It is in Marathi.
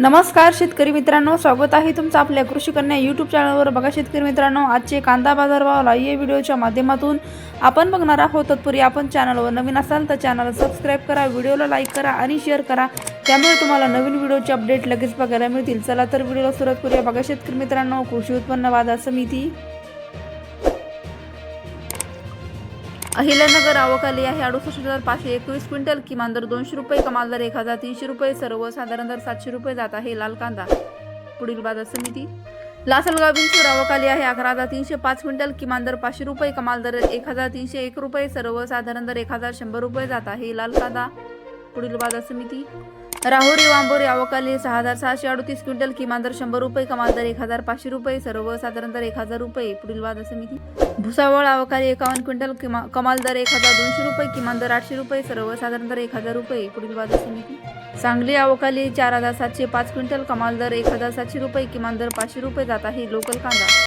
नमस्कार शेतकरी मित्रांनो, स्वागत आहे तुमचं आपल्या कृषी कन्या यूट्यूब चॅनलवर। बघा शेतकरी मित्रांनो, आजचे कांदा बाजारभाव या व्हिडिओच्या माध्यमातून आपण बघणार आहोत। तत्पूर्वी आपण चॅनलवर नवीन असाल तर चॅनल सबस्क्राइब करा, व्हिडिओला लाईक करा आणि शेअर करा, त्यामुळे तुम्हाला नवीन व्हिडिओचे अपडेट लगेच बघायला मिळतील। चला तर व्हिडिओला सुरुवात करूया। बघा शेतकरी मित्रांनो, कृषी उत्पन्न बाजार समिती अहिल्यानगर आवक आली आहे 68,521 क्विंटल, किमान दर 200 रुपये, कमाल दर 1,300 रुपये, सर्वसाधारण दर 700 रुपये जात आहे लाल कांदा। पुढील बाजार समिती लासलगाव बिनचूर आवक आली आहे 11,305 क्विंटल, किमान दर 500 रुपये, कमाल दर 1,301 रुपये, सर्वसाधारण दर 1,100 रुपये जात आहे लाल कांदा। पुढील बाजार समिती राहुरी वांबोरी आवक आली 6,638 क्विंटल, किमान दर 100 रुपये, कमाल दर 1,500 रुपये, सर्वसाधारण दर 1,000 रुपये। पुढील बाजार समिती भुसावळ आवक आली 51 क्विंटल, कमाल दर 1,200 रुपये, किमान दर 800 रुपये, सर्वसाधारण दर 1,000 रुपये। पुढील बाजार समिती सांगली आवक आली 4,705 क्विंटल, कमाल दर 1,700 रुपये, किमान दर 500 रुपये जात आहे लोकल कांदा।